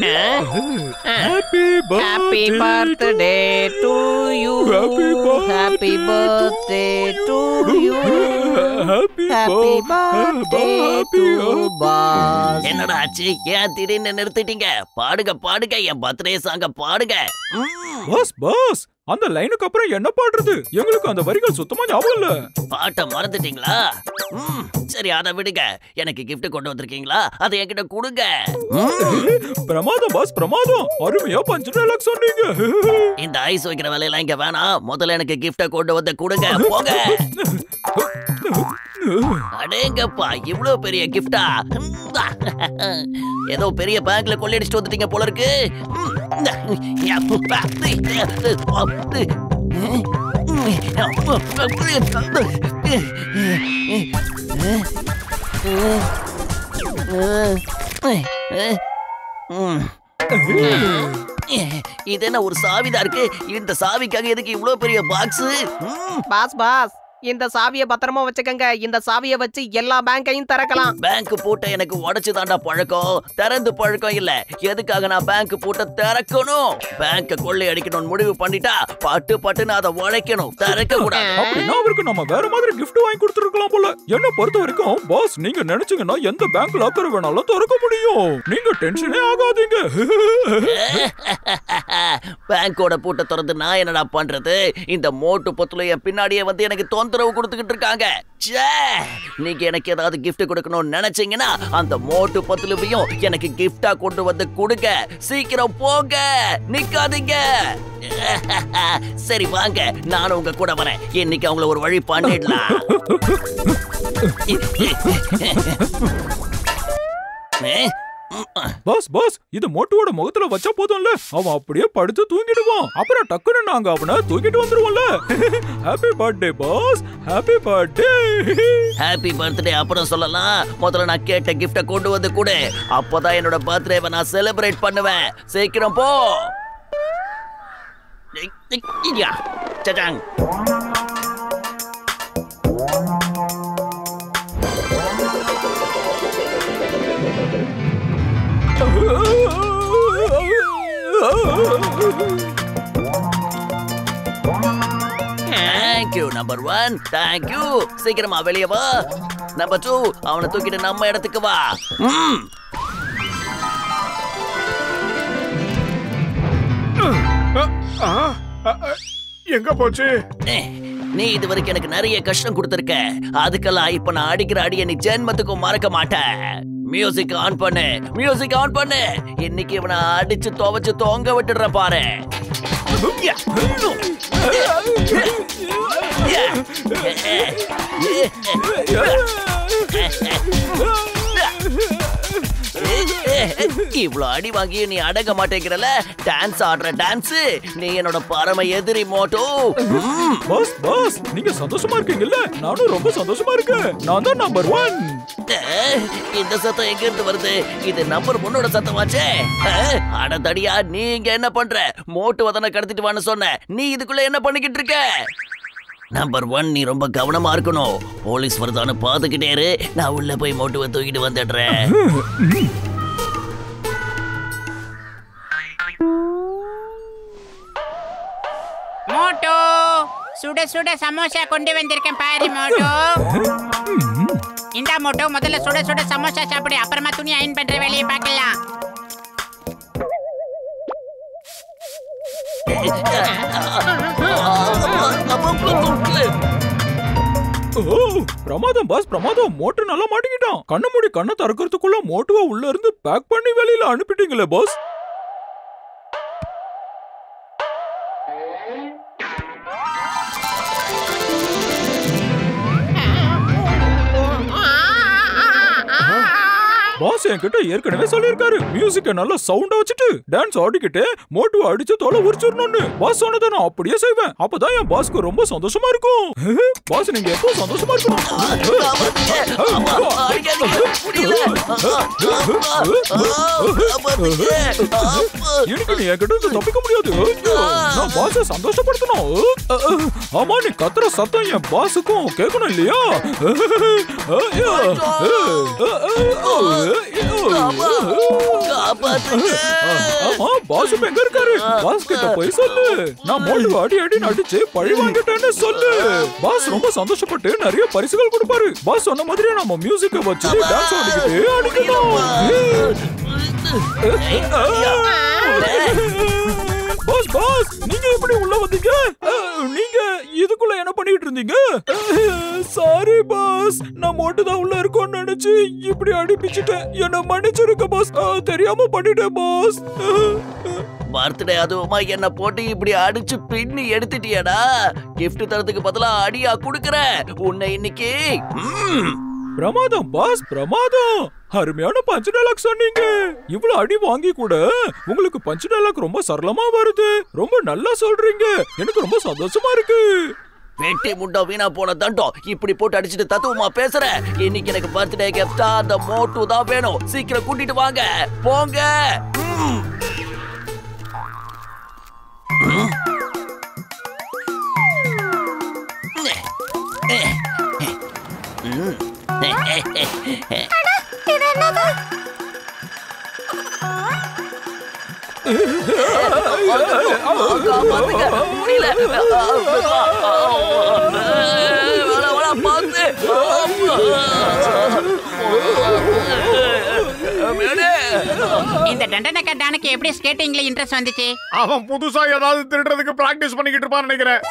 Happy birthday to you. Happy birthday to you. Happy birthday to boss. என்னடா ஆச்சு? ஏன் திடீர்னு நிறுத்திட்டீங்க? பாடுங்க பாடுங்க, என் பர்த்டே சாங்க பாடுங்க. பாஸ் அந்த லைனுக்கு அப்புறம் என்ன பாடுறது? எங்களுக்கு அந்த வரிகள் சுத்தமா ஞாபகம் இல்ல. பாட்ட மறந்துட்டீங்களா? சரி அதை விடுங்க. எனக்கு gift கொண்டு வந்திருக்கீங்களா? அதை என்கிட்ட கொடுங்க. பிரமாதம் பாஸ், பிரமாதம். அருமையா பஞ்சு டைலாக் சொன்னீங்க. இந்த ஐஸ் வைக்கிற வேலையெல்லாம் இங்க வேணாம். முதல்ல எனக்கு gift கொண்டு வந்து கொடுங்க. போங்க. அடேங்கப்பா, இவ்ளோ பெரிய கிஃப்டா? ஏதோ பெரிய பேங்க்ல கொள்ளையடிச்சிட்டு வந்துட்டீங்க போல இருக்கு. இது என்ன ஒரு சாவிதான் இருக்கு? இந்த சாவிக்காக எதுக்கு இவ்ளோ பெரிய பாக்ஸ்? பாஸ் பாஸ், இந்த சாவியை பத்திரமா வச்சுக்கங்க. இந்த சாவியை வச்சு எல்லா பேங்கையும் திறக்கலாம். பேங்க் பூட்ட எனக்கு உடைச்சு தாண்டா பழக்கம், திறந்து பழக்கம் இல்ல. எதுக்காக நான் பேங்க் பூட்ட திறக்கணும்? பேங்க கொள்ளை அடிக்கணும்னு முடிவு பண்ணிட்டா பட்டு பட்டுன்னு அதை உழைக்கணும், திறக்க கூடாது. அப்படின்னா அவருக்கு நம்ம வேற மாதிரி gift வாங்கி கொடுத்துருக்கலாம் போல. என்ன பொறுத்த வரைக்கும் பாஸ், நீங்க நினைச்சீங்கன்னா எந்த பேங்க் லாக்கர் வேணாலும் திறக்க முடியும். நீங்க டென்ஷனே ஆகாதீங்க. பேங்கோட பூட்ட திறந்து நான் என்னடா பண்றது? இந்த மோட்டு பத்துல என் பின்னாடியே வந்து எனக்கு தொந்தரவு கொடுத்துக்கிட்டு இருக்காங்க. நீங்க எனக்கு ஏதாவது gift கொடுக்கணும்னு நினைச்சீங்கன்னா அந்த மோட்டு பத்துலவையும் எனக்கு gift-ஆ கொண்டு வந்து கொடுங்க. சீக்கிரம் போங்க, நிக்காதீங்க. சரி வாங்க, நானும் உங்க கூட வரேன். இன்னைக்கு அவங்கள ஒரு வழி பண்ணிடலாம். பாஸ் பாஸ், இது மோட்டுவோட முகத்துல வச்சா போதும்ல, அவன் அப்படியே படுத்து தூங்கிடுவான். அப்புறம் டக்குன்னு நாங்க அவனை தூக்கிட்டு வந்துருவோம்ல. Happy birthday boss, happy birthday. Happy birthday அப்புறம் சொல்லலாம். முதல்ல நான் கேட்ட கிஃப்ட கொண்டு வந்து கொடு. அப்பதான் என்னோட பர்த்டேவை நான் செலிப்ரேட் பண்ணுவேன். சீக்கிரம் போ. சச்சாங். Thank you number 1. Thank you. சீக்கிரமா வெளிய வா. number 2, அவனை தூக்கிட்டு நம்ம இடத்துக்கு வா. எங்க போச்சு? நீ இதுவரைக்கும் எனக்கு நிறைய கஷ்டம் கொடுத்திருக்க. அதுக்கெல்லாம் இப்ப நான் அடிக்கிற அடியை நீ ஜென்மத்துக்கும் மறக்க மாட்டேன். மியூசிக் ஆன் பண்ணு, மியூசிக் ஆன் பண்ணு. இன்னைக்கு இவனை அடிச்சு துவைச்சு தொங்க விட்டுடுறேன் பாரு. இவ்வளவு அடி வாங்கி நீ அடங்க மாட்டேங்கிறல. டான்ஸ் ஆடுற டான்ஸ், நீ என்னோட பரம எதிரி மோட்டோ. பாஸ் பாஸ், நீங்க சந்தோஷமா இருக்கீங்கல்ல? நானும் ரொம்ப சந்தோஷமா இருக்கேன். நான் தான் நம்பர் 1. இந்த சத்தம் எங்க இருந்து வருது? இது நம்பர் 1ஓட சத்தமாச்சே. அட தடியா, நீங்க என்ன பண்ற? மோட்டு வதனை கடத்திட்டு வான்னு சொன்ன, நீ இதுக்குள்ள என்ன பண்ணிக்கிட்டு இருக்க? நம்பர் 1, நீ ரொம்ப கவனமா இருக்கணும். போலீஸ் வருதான்னு பாத்துக்கிட்டே இரு. நான் உள்ள போய் மோட்டுவை தூக்கிட்டு வந்துடுறேன். மோட்டோ, சுட சுட சமோசா கொண்டு வந்திருக்கேன் பாரு மோட்டோ. இந்த மோட்டோ, முதல்ல சுட சுட சமோசா சாப்பிடு, அப்புறமா துணி அயன் பண்ற வேலையை பார்க்கலாம். பிரமாதம் பாஸ், பிரமாதம். மோட்டு நல்லா மாட்டிக்கிட்டான். கண்ணு மூடி கண்ணை திறக்கிறதுக்குள்ள மோட்டுவை உள்ள இருந்து பேக் பண்ணி வெளியில அனுப்பிட்டீங்களே பாஸ். பாஸ் என்கிட்ட ஏற்கனவே சொல்லியிருக்காரு, மியூசிக்கை நல்லா சவுண்டா வச்சுட்டு டான்ஸ் ஆடிக்கிட்டு மோட்டுவை அடிச்சு தொலை உரிச்சிடணும்னு. பாஸ் சொன்னதை நான் அப்படியே செய்வேன். அப்பதான் என் பாஸ்க்கு ரொம்ப சந்தோஷமா இருக்கும். பாஸ் நீங்க எப்போ சந்தோஷமா இருக்கணும். எனக்கு நீ என்கிட்ட இருந்து தப்பிக்க முடியாது. நான் பாஸை சந்தோஷப்படுத்தணும். ஆமா, நீ கத்துற சத்தம் என் பாஸுக்கும் கேட்கணும் இல்லையா? ஆமா, பாஸ் எங்க இருக்காரு? பாஸ் கிட்ட போய் சொல்லு, நான் மோட்டு அடி அடி அடிச்சு பழி வாங்கிட்டேன்னு சொல்லு. பாஸ் ரொம்ப சந்தோஷப்பட்டு நிறைய பரிசுகள் கொடுப்பாரு. பாஸ் சொன்ன மாதிரி நம்ம மியூசிக்க வச்சு டான்ஸ் ஆடிக்கிட்டே அடிக்கணும். பாஸ் பாஸ், நீங்க எப்படி உள்ள வந்தீங்க? நீங்க இதுக்குள்ள என்ன பண்ணிட்டு இருந்தீங்க? சாரி பாஸ், நான் மோட்டு தான் உள்ள இருக்கோன்னு நினைச்சு இப்படி அடிப்பிச்சிட்டேன். என்ன மன்னிச்சிருக்க பாஸ், தெரியாம பண்ணிட்டேன் பாஸ். பர்த்டே அதுவுமா என்ன போட்டு இப்படி அடிச்சு பின்னி எடுத்துட்டியடா. கிஃப்ட் தரத்துக்கு பதிலா அடியா குடுக்கற உன்னை இன்னைக்கு. பிரமாதம் பாஸ், பிரமாதம். அருமையான பஞ்ச் டைலாக் சொன்னீங்க. இவ்வளவு அடி வாங்கி கூட உங்களுக்கு பஞ்ச் டைலாக் ரொம்ப சரளமா வருது. ரொம்ப நல்லா சொல்றீங்க. எனக்கு ரொம்ப சந்தோஷமா இருக்கு. வெட்டி முண்டா வீணா போன தண்டம் இப்படி போட்டு அடிச்சுட்டு தத்துவமா பேசுற. இன்னைக்கு எனக்கு பர்த்டே கிஃப்டா அந்த மோட்டு தான் வேணும். சீக்கிரம் கூட்டிட்டு வாங்க, போங்க. இந்த தண்டனக்க டானுக்கு எப்படி ஸ்கேட்டிங்ல இன்ட்ரெஸ்ட் வந்துச்சு? அவன் புதுசா ஏதாவது திருடுறதுக்கு பிராக்டிஸ் பண்ணிக்கிட்டு இருப்பான்னு நினைக்கிறேன்.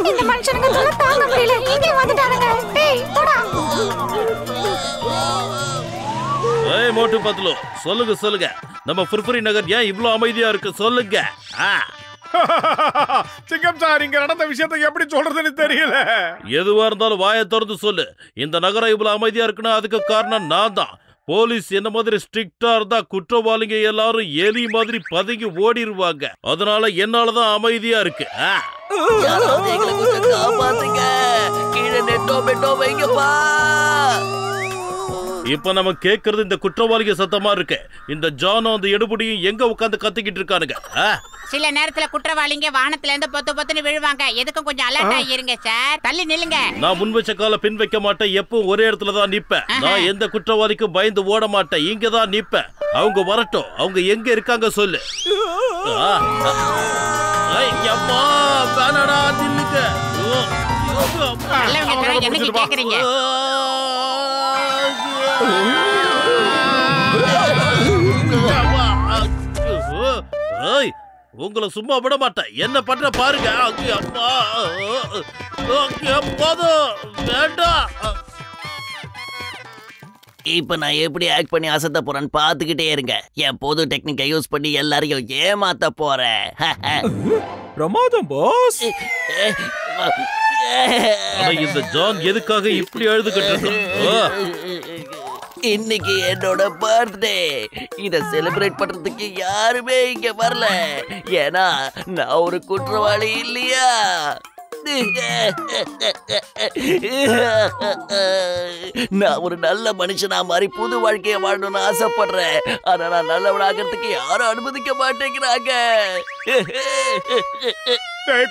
இந்த மனுஷனுக்கு சொல்ல தாங்க முடியல. இங்க வந்துட்டாருங்க. டேய் போடா. ஏய் மோட்டு பத்லு, சொல்லுங்க சொல்லுங்க. நம்ம ஃபுர்ஃபுரி நகர் ஏன் இவ்ளோ அமைதியா இருக்கு சொல்லுங்க. சிங்கம் சார், இங்க நடந்த விஷயத்தை எப்படி சொல்றதுன்னு தெரியல. எதுவா இருந்தாலும் வாயை திறந்து சொல்லு. இந்த நகரம் இவ்வளவு அமைதியா இருக்குன்னா அதுக்கு காரணம் நான் தான். போலீஸ் என்ன மாதிரி ஸ்ட்ரிக்டா இருந்தா குற்றவாளிங்க எல்லாரும் எலி மாதிரி பதுங்கி ஓடிடுவாங்க. அதனால என்னாலதான் அமைதியா இருக்கு. கீழே நெட்டோ பெட்டோ வைங்கப்பா. இப்ப நம்ம கேக்குறது இந்த குற்றவாளிக சத்தமா இருக்கு. இந்த ஜானும் அந்த எடுபடியும் எங்க உட்காந்து கத்திக்கிட்டு இருக்கானுங்க? சில நேரத்துல குற்றவாளிங்க வானத்துல இருந்து பொத்து பொத்துன்னு விழுவாங்க. எதுக்கும் கொஞ்சம் அலர்ட்டா இருங்க சார். தள்ளி நில்லுங்க. நான் முன் வச்ச கால பின் வைக்க மாட்டேன். எப்பவும் ஒரே இடத்துல தான் நிப்பேன். நான் எந்த குற்றவாளிக்கும் பயந்து ஓட மாட்டேன். இங்க தான் நிப்பேன். அவங்க வரட்டும். அவங்க எங்க இருக்காங்க சொல்லு. என்னைக்கு கேக்குறீங்க? உங்களை சும்மா விட மாட்டேன். என்ன பண்ற பாருங்க. வேண்டாம். இப்ப நான் எப்படி ஆக்ட் பண்ணி அசத்த போறேன்னு பாத்துக்கிட்டே இருங்க. என் பொது டெக்னிக்கை யூஸ் பண்ணி எல்லாரையும் ஏமாத்த போறேன். பிரமாதம் பாஸ். இந்த ஜான் எதுக்காக இப்படி அழுதுகிட்டு இருக்கான்? இன்னைக்கு என்னோட பர்த்டே. இத செலிப்ரேட் பண்றதுக்கு யாருமே இங்க வரல. ஏன்னா நான் ஒரு குற்றவாளி இல்லையா? நான் ஒரு நல்ல மனுஷனா மாதிரி புது வாழ்க்கைய வாழணும்னு ஆசைப்படுறேன். ஆனா நான் நல்லவனாகிறதுக்கு யாரும் அனுமதிக்க மாட்டேங்கிறாங்க.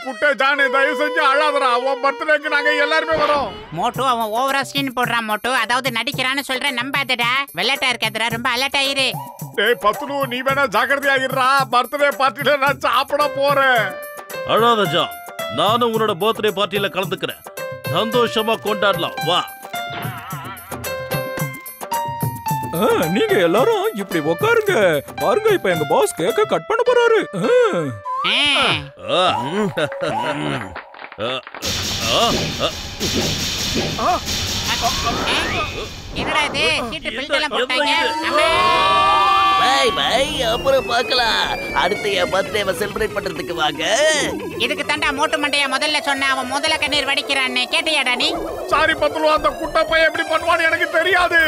குட்டை ஜானே, தயவு செஞ்சு அழாதடா. அவன் பர்த்டேக்கு நாங்க எல்லாருமே வரோம். மோட்டு அவன் ஓவரா சீன் போடுறான். மோட்டு அதாவது நடிக்கிறான்னு சொல்ற நம்பாதடா. வெள்ளட்டா இருக்காதடா. ரொம்ப அலர்ட் ஆயிரு. டேய் பத்லு, நீ வேணா ஜாக்கிரதையாகிடுறா. பர்த்டே பார்ட்டில நான் சாப்பிட போறேன். அழாத ஜான், நானும் உன்னோட பர்த்டே பார்ட்டியில கலந்துக்கிறேன். சந்தோஷமா கொண்டாடலாம் வா. நீங்க எல்லாரும் இப்படி உட்காருங்க. பாருங்க, இப்ப எங்க பாஸ் கேக்க கட் பண்ண போறாரு. என்னடா இது? சீட்டு பில்ட் எல்லாம் போட்டாங்க. பை பை, அப்புறம் பார்க்கலாம். அடுத்து என் பர்த்டேவை செலிப்ரேட் பண்றதுக்கு வாங்க. இதுக்கு தாண்டா மோட்டு மண்டையா முதல்ல சொன்ன, அவன் முதல்ல கண்ணீர் வடிக்கிறான்னு கேட்டியாடா நீ? சாரி பத்துலு, அந்த குட்டை பையன் எப்படி பண்ணுவான்னு எனக்கு தெரியாது.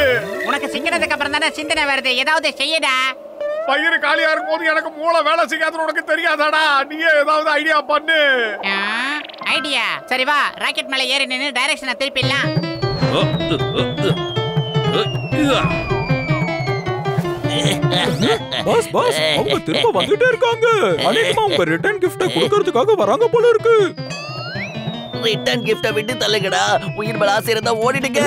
உனக்கு சிக்கினதுக்கு அப்புறம் தானே சிந்தனை வருது, ஏதாவது செய்யடா. பயிறு காலியா இருக்கும் போது எனக்கு மூளை வேலை செய்யாதுன்னு உனக்கு தெரியாதாடா? நீயே ஏதாவது ஐடியா பண்ணு. ஐடியா? சரி வா, ராக்கெட் மேல ஏறி நின்னு டைரக்ஷனை திருப்பிடலாம். பாஸ் பாஸ், அவங்க திரும்ப வந்துட்டே இருக்காங்க. அநேகமா உங்க ரிட்டர்ன் கிஃப்ட கொடுக்கறதுக்காக வராங்க போல இருக்கு. ரிட்டர்ன் கிஃப்ட விட்டு தள்ளுங்கடா. உயிர் மேல ஆசை இருந்தா ஓடிடுங்க.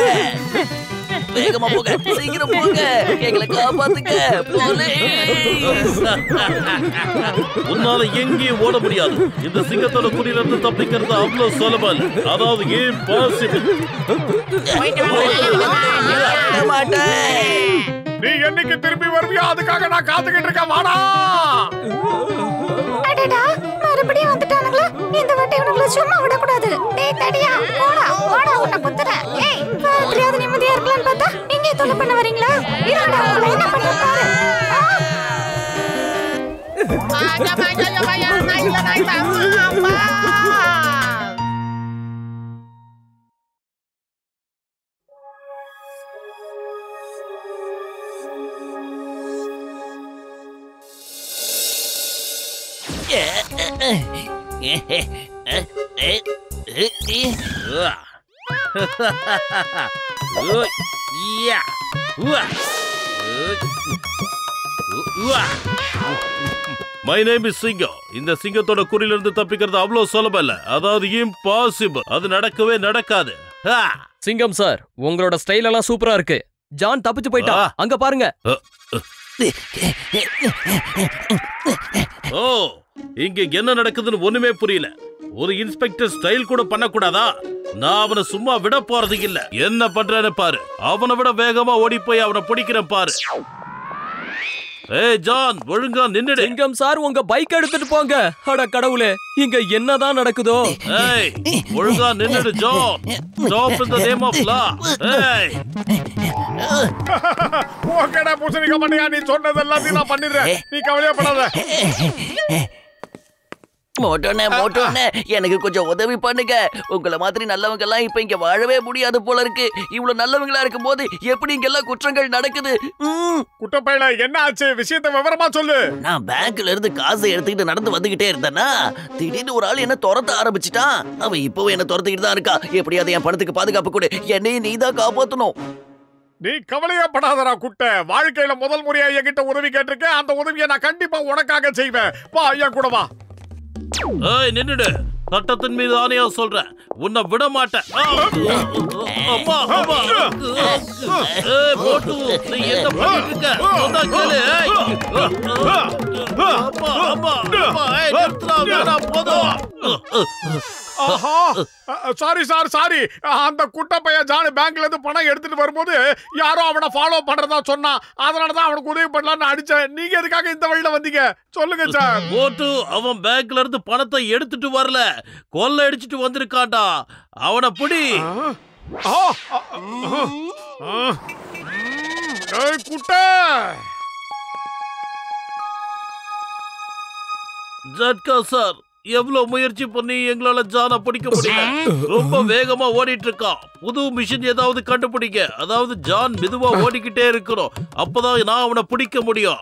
வேகமா போங்க, சீக்கிரம் போங்க, எங்களை காப்பாத்துங்க போலீஸ். உன்னால எங்கேயும் ஓட முடியாது. இந்த சிங்கத்தோட குடியில இருந்து தப்பிக்கிறது அவ்வளவு சுலபம் இல்ல. அதாவது இம்பாசிபிள். நீ என்னைக்கு திரும்பி வருவியோ அதுக்காக நான் காத்துக்கிட்டு இருக்கேன். வாடா. அடடா, மறுபடியும் வந்துட்டானுங்களா? இந்த வாட்டி இவனுங்களை சும்மா விடக்கூடாது. டேய் தடியா, போடா போடா, உன்னை குத்துறேன். ஏய், ராத்திரியாவது நிம்மதியா இருக்கலாம்னு பார்த்தா நீங்க தொலை பண்ண வரீங்களா? இருடா, உங்களை என்ன பண்ண பாரு. மை நேம் இஸ் சிங்கம். இந்த சிங்கத்தோட குறியில இருந்து தப்பிக்கிறது அவ்வளவு சுலபம் இல்ல. அதாவது இம்பாசிபிள். அது நடக்கவே நடக்காது. சிங்கம் சார், உங்களோட ஸ்டைல் எல்லாம் சூப்பரா இருக்கு. ஜான் தப்பிச்சு போயிட்டா, அங்க பாருங்க. ஓ, இங்க என்ன நடக்குதுன்னு ஒண்ணுமே புரியல. ஒரு இன்ஸ்பெக்டர் ஸ்டைல் கூட பண்ணக்கூடாதா? நான் அவனை சும்மா விட போறது இல்ல. என்ன பண்றேன்னு பாரு. அவனை விட வேகமா ஓடி போய் அவனை பிடிக்கிறேன் பாரு. ஏய் ஜான், ஒழுங்கா நின்னுடு. சிங்கம் சார், உங்க பைக் எடுத்துட்டு போங்க. அட கடவுளே, இங்க என்னதான் நடக்குதோ? ஏய், ஒழுங்கா நின்னுடு John. Stop in the name of law. ஏய், ஓகேடா பூசணிக்க மாட்டியா? நீ சொன்னது எல்லாத்தையும் நான் பண்ணிடுறேன். நீ கவலையப்படாத. மோட்டோண்ணே, எனக்கு கொஞ்சம் உதவி பண்ணுங்க. உங்களை மாதிரி நல்லவங்க எல்லாம் இப்ப இங்க வாழவே முடியாது போல இருக்கு. இவ்வளவு நல்லவங்களா இருக்கும் போது எப்படி இங்க எல்லாம் குற்றங்கள் நடக்குது? குட்டப்பையில என்ன ஆச்சு? விஷயத்தை விவரமா சொல்லு. நான் பேங்க்ல இருந்து காசை எடுத்துக்கிட்டு நடந்து வந்துகிட்டே இருந்தேன்னா திடீர்னு ஒரு ஆள் என்ன துரத்த ஆரம்பிச்சுட்டான். அவன் இப்பவும் என்ன துரத்திக்கிட்டு தான் இருக்கா. எப்படியாவது என் பணத்துக்கு பாதுகாப்பு கொடு. என்னையும் நீ தான் காப்பாத்தணும். நீ கவலையப்படாதடா குட்டை. வாழ்க்கையில முதல் முறையா என்கிட்ட உதவி கேட்டிருக்க. அந்த உதவியை நான் கண்டிப்பா உனக்காக செய்வேன். வா, என் கூட வா. ஏய் நின்னுடு. சட்டத்தின் மீது ஆணையா சொல்றேன், உன்னை விட மாட்டேன். அம்மா அம்மா. ஏய் மோட்டு, நீ என்ன பண்ணிட்டு இருக்க? சொன்னா கேளு. அம்மா அம்மா அம்மா. ஏய் நிறுத்துடா, வேணாம், போதும். ஆஹா, சாரி. அந்த குட்டை பையன் ஜான் பேங்க்ல இருந்து பணம் எடுத்துட்டு வரும்போது யாரோ அவனை ஃபாலோ பண்றதா சொன்னான். அதனாலதான் அவனுக்கு உதவி பண்ணலாம்னு அடிச்சேன். நீங்க எதுக்காக இந்த வழியில வந்தீங்க சொல்லுங்க சார். மோட்டு, அவன் பேங்க்ல இருந்து பணத்தை எடுத்துட்டு வரல, கொள்ளை அடிச்சிட்டு வந்திருக்கான்டா. அவனை பிடி. குட்டை ஜட்கா சார், எவ்வளவு முயற்சி பண்ணி எங்களால ஜானை பிடிக்க முடியல. ரொம்ப வேகமா ஓடிட்டு இருக்கான். புது மிஷின் ஏதாவது கண்டுபிடிக்க. அதாவது ஜான் மெதுவா ஓடிக்கிட்டே இருக்கணும். அப்பதான் நான் அவனை பிடிக்க முடியும்.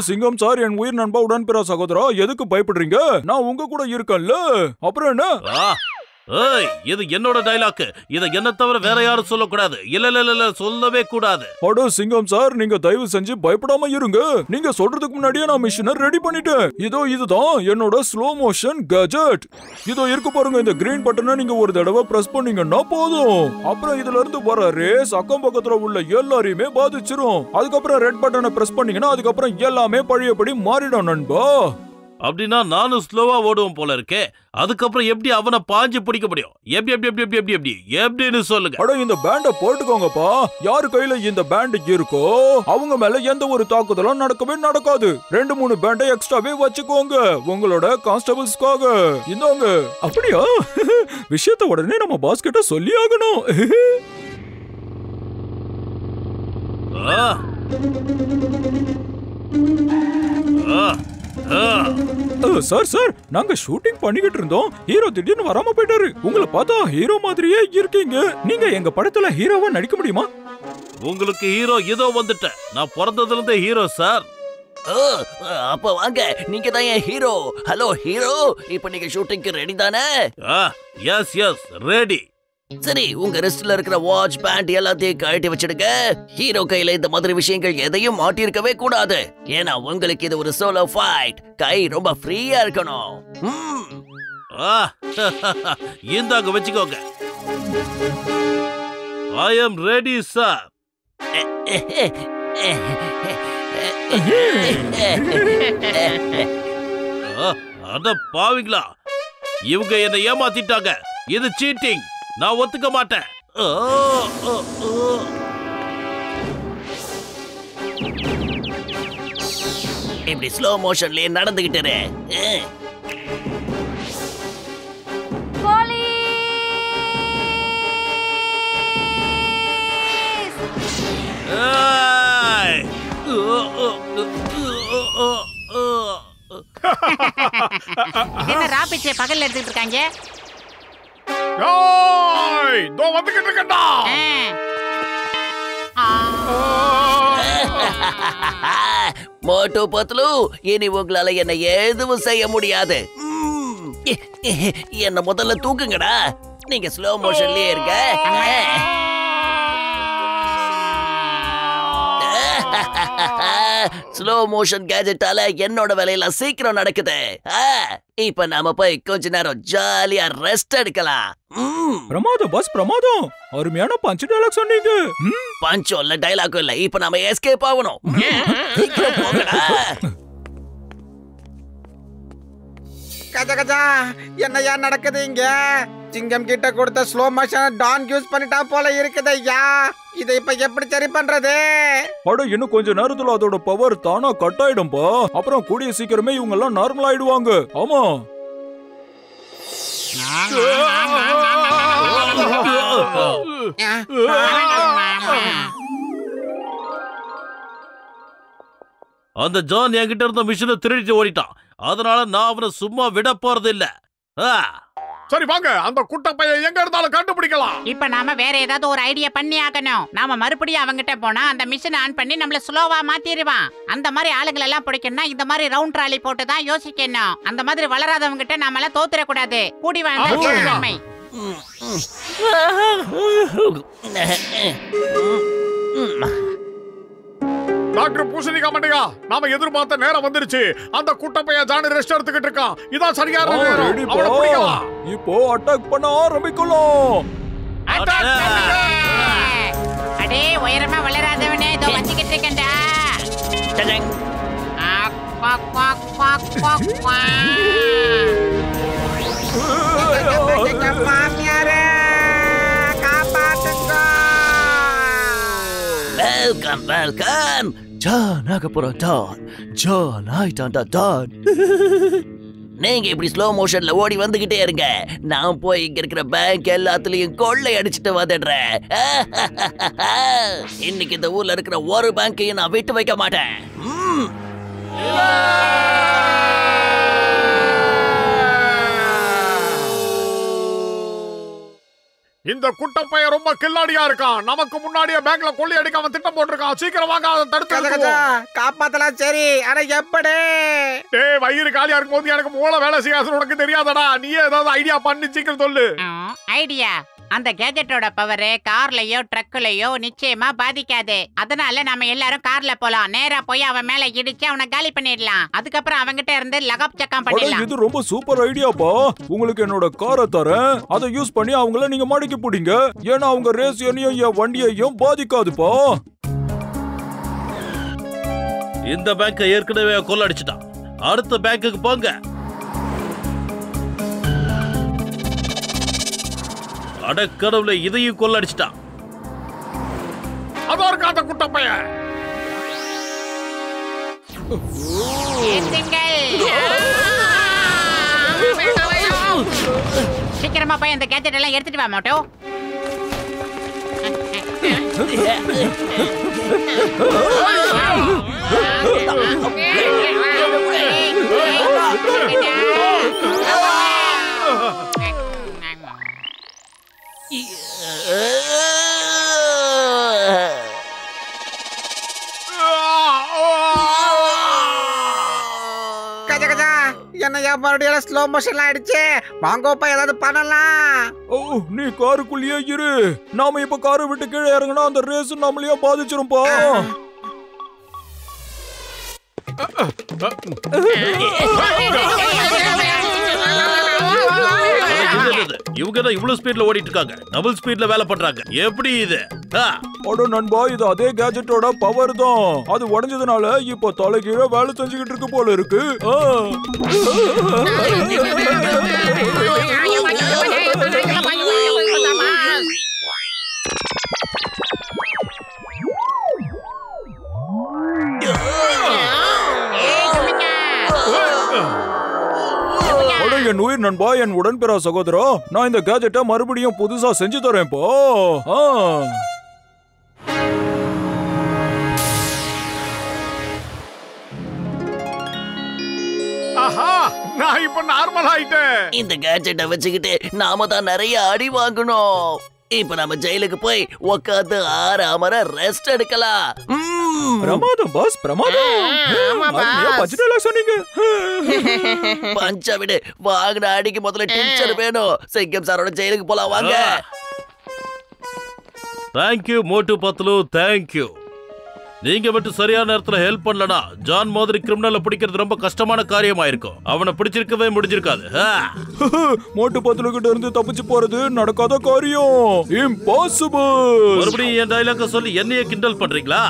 சிங்கம் சார், என் உயிர் நண்பா உடன்பிற சகோதரா, எதுக்கு பயப்படுறீங்க? நான் உங்க கூட இருக்கேன்ல. அப்புறம் என்ன? ஏய், இது என்னோட டைலாக். இத என்ன தவிர வேற யாரும் சொல்லக்கூடாது. இல்ல சொல்லவே கூடாது. அடோ சிங்கம் சார், நீங்க தயவு செஞ்சு பயப்படாம இருங்க. நீங்க சொல்றதுக்கு முன்னாடியே நான் மிஷினை ரெடி பண்ணிட்டேன். இதுதான் என்னோட ஸ்லோ மோஷன் கேஜெட். இதோ இருக்கு பாருங்க. இந்த கிரீன் பட்டனை நீங்க ஒரு தடவை பிரஸ் பண்ணீங்கன்னா போதும். அப்புறம் இதுல இருந்து வர ரேஸ் அக்கம் பக்கத்துல உள்ள எல்லாரையுமே பாதிச்சிரும். அதுக்கப்புறம் ரெட் பட்டனை பிரஸ் பண்ணீங்கன்னா அதுக்கப்புறம் எல்லாமே பழையபடி மாறிடும் நண்பா. அப்படின்னா நானும் ஸ்லோவா ஓடுவோம் போல இருக்கே. அதுக்கப்புறம் எப்படி அவனை பாஞ்சு பிடிக்க முடியும்? எப்படின்னு சொல்லுங்க. அட, இந்த பேண்ட போட்டுக்கோங்கப்பா. யாரு கையில இந்த பேண்ட் இருக்கோ அவங்க மேல எந்த ஒரு தாக்குதலும் நடக்கவே நடக்காது. 2-3 பேண்டை எக்ஸ்ட்ராவே வச்சுக்கோங்க உங்களோட கான்ஸ்டபிள்ஸ்க்காக. இந்தாங்க. அப்படியா? விஷயத்தை உடனே நம்ம பாஸ் கிட்ட சொல்லி ஆகணும். சார் நாங்க ஷூட்டிங் பண்ணிக்கிட்டு இருந்தோம். ஹீரோ திடீர்னு வராம போயிட்டாரு. உங்களை பார்த்தா ஹீரோ மாதிரியே இருக்கீங்க. நீங்க எங்க படத்துல ஹீரோவா நடிக்க முடியுமா? உங்களுக்கு ஹீரோ இதோ வந்துட்டேன். நான் பிறந்ததுல இருந்தே ஹீரோ சார். அப்ப வாங்க, நீங்க தான் என் ஹீரோ. ஹலோ ஹீரோ, இப்ப நீங்க ஷூட்டிங்க்கு ரெடி தானே? Yes yes ready. சரி, உங்க ரெஸ்ட்ல இருக்கிற வாட்ச் பேண்ட் எல்லாத்தையும் கழட்டி வச்சிடுங்க. ஹீரோ கையில இந்த மாதிரி விஷயங்கள் எதையும் மாட்டிருக்கவே கூடாது. ஏன்னா உங்களுக்கு இது ஒரு சோலோ ஃபைட். கை ரொம்ப ஃப்ரீயா இருக்கணும். இந்தாங்க வச்சுக்கோங்க. I am ready sir. அட பாவிங்களா, இவங்க என்னை ஏமாத்திட்டாங்க. இது சீட்டிங். நான் ஒத்துக்க மாட்டேன். இப்படி ஸ்லோ மோஷன்லயே நடந்துகிட்டு ராபிச்சே பகல்ல எடுத்துட்டு இருக்காங்க. வந்துகிட்டு இருக்கா. மோட்டு பத்லு, இனி உங்களால என்ன எதுவும் செய்ய முடியாது. என்ன முதல்ல தூக்குங்கடா. நீங்க ஸ்லோ மோஷன்லயே இருங்க. ஸ்லோ மோஷன் கேஜெட்டால என்னோட வேலையெல்லாம் சீக்கிரம் நடக்குது. இப்ப நாம போய் கொஞ்ச நேரம் ஜாலியா ரெஸ்ட் எடுக்கலாம். பிரமாதம் பாஸ், பிரமாதம். அருமையான பஞ்ச் டயலாக் சொன்னீங்க. பஞ்சம் இல்ல, டயலாக்கும் இல்ல. இப்ப நாம எஸ்கேப் ஆகணும். சீக்கிரம் போங்கடா. கஜா என்னையா நடக்குது இங்க? சிங்கம் கிட்ட கொடுத்த ஸ்லோ மோஷன் டான் யூஸ் பண்ணிட்டா போல இருக்குது ஐயா. இதை இப்ப எப்படி சரி பண்றது? அட, இன்னும் கொஞ்ச நேரத்துல அதோட பவர் தானா கட் ஆயிடும்பா. அப்புறம் கூடிய சீக்கிரமே இவங்க எல்லாம் நார்மல் ஆயிடுவாங்க. ஆமா. அந்த ஜான் என்கிட்ட இருந்த மிஷினை திருடிட்டு ஓடிட்டான். அதனால நான் அவனை சும்மா விட போறது இல்ல. சரி வாங்க, அந்த குட்ட பையன் எங்க இருந்தாலும் கண்டுபிடிக்கலாம். இப்ப நாம வேற ஏதாவது ஒரு ஐடியா பண்ணி ஆகணும். நாம மறுபடியும் அவங்கிட்ட போனா அந்த மிஷின் ஆன் பண்ணி நம்மள ஸ்லோவா மாத்திடுவான். அந்த மாதிரி ஆளுங்களை எல்லாம் பிடிக்கணும்னா இந்த மாதிரி ரவுண்ட் ராலி போட்டு தான் யோசிக்கணும். அந்த மாதிரி வளராதவங்க கிட்ட நாம எல்லாம் தோத்துற கூடாது. கூடி வாழ்ந்த டாக்டர் பூசணிக்கா மண்டையா, நாம எதிர்பார்த்த நேரம் வந்துருச்சு. அந்த குட்டப்பைய ஜானி ரெஸ்ட் எடுத்துக்கிட்டு இருக்கான். இதான் சரியான நேரம். அவனை பிடிக்கலாம். இப்போ அட்டாக் பண்ண ஆரம்பிக்கலாம். அடே உயரமா வளராதவனே, இதோ வந்துகிட்டு இருக்கேன்டா. Welcome welcome. ஜான் ஆகப்புறம் டான். ஜான் ஆயிட்டான்டா டான். நீங்க இப்படி ஸ்லோ மோஷன்ல ஓடி வந்துகிட்டே இருங்க. நான் போய் இங்க இருக்கிற பேங்க் எல்லாத்துலயும் கொள்ளை அடிச்சுட்டு வந்துடுறேன். இன்னைக்கு இந்த ஊர்ல இருக்கிற ஒரு பேங்கையும் நான் விட்டு வைக்க மாட்டேன். இந்த குட்டப்பைய ரொம்ப கில்லாடியா இருக்கான். நமக்கு முன்னாடியே பேங்க்ல கொள்ளை அடிக்க அவன் திட்டம் போட்டிருக்கான். சீக்கிரம் வாங்க, அதை தடுத்து காப்பாத்தலாம். சரி, ஆனா எப்படி? டேய், வயிறு காலியா இருக்கும் போது எனக்கு மூளை வேலை செய்யாது. உனக்கு தெரியாதடா. நீயே ஏதாவது ஐடியா பண்ணி சீக்கிரம் சொல்லு. ஐடியா? அந்த கேஜெட்டோட பவர் கார்லயோ ட்ரக்லயோ நிச்சயமா பாதிக்காது. அதனால நாம எல்லாரும் கார்ல போலாம். நேரா போய் அவன் மேல இடிச்சு அவனை காலி பண்ணிடலாம். அதுக்கப்புறம் அவங்கிட்ட இருந்து லகப் சக்கம் பண்ணிடலாம். இது ரொம்ப சூப்பர் ஐடியாப்பா. உங்களுக்கு என்னோட காரை தரேன். அதை யூஸ் பண்ணி அவங்கள நீங்க மடக்கி பிடிங்க. ஏன்னா அவங்க ரேஸ் என்னையும் என் வண்டியையும் பாதிக்காதுப்பா. இந்த பேங்கை ஏற்கனவே கொள்ளடிச்சிட்டான். அடுத்த பேங்குக்கு போங்க. அடக்கடவுளை, இதையும் கொள்ளடிச்சிட்டான். அதோ இருக்க அந்த குட்டப்பையன். சீக்கிரமா போய் அந்த கேஜெட் எல்லாம் எடுத்துட்டு வா மோட்டோ. கஜா கஜா என்னையா மறுபடியும் ஸ்லோ மோஷன்ல ஆயிடுச்சு. வாங்கப்பா ஏதாவது பண்ணலாம். ஓ நீ காருக்குள்ளேயே இரு. நாம இப்ப காரை விட்டு கீழே இறங்கினா அந்த ரேஸ் நம்மளையே பாதிச்சிரும்பா. இவங்க தான் இவ்வளவு ஸ்பீட்ல ஓடிட்டு இருக்காங்க. டபுள் ஸ்பீட்ல வேலை பண்றாங்க. எப்படி இது? அட நண்பா, இது அதே கேஜெட்டோட பவர் தான். அது உடைஞ்சதுனால இப்போ தலைகீழ வேலை செஞ்சுக்கிட்டு இருக்கு போல இருக்கு. என் உயிர் நண்பா, என் உடன்பிறா சகோதரா, நான் இந்த கேஜெட்டை மறுபடியும் புதுசா செஞ்சு தரேன் போ. ஆஹா, நான் இப்ப நார்மல் ஆயிட்டேன். இந்த கேட்ஜெட்டை வச்சுக்கிட்டு நாம தான் நிறைய அடி வாங்கணும். இப்ப நம்ம ஜெயிலுக்கு போய் உட்காந்து ஆறாமற ரெஸ்ட் எடுக்கலாம். பிரமாதம் பாஸ், பிரமாதம். சொன்னீங்க. பஞ்ச விடு, வாங்கின அடிக்கு முதல்ல டீச்சர் வேணும். சிங்கம் சாரோட ஜெயிலுக்கு போலாம் வாங்க. தேங்க்யூ மோட்டு பத்லு, தேங்க்யூ. நீங்க மட்டும் சரியான நேரத்துல ஹெல்ப் பண்ணலனா ஜான் மாதிரி கிரிமினலை பிடிக்கிறது ரொம்ப கஷ்டமான காரியமா இருக்கும். அவனை பிடிச்சிருக்கவே முடிஞ்சிருக்காது. மோட்டு பத்லு கிட்ட இருந்து தப்பிச்சு போறது நடக்காத காரியம். இம்பாசிபிள். மறுபடியும் என் டயலாக சொல்லி என்னைய கிண்டல் பண்றீங்களா?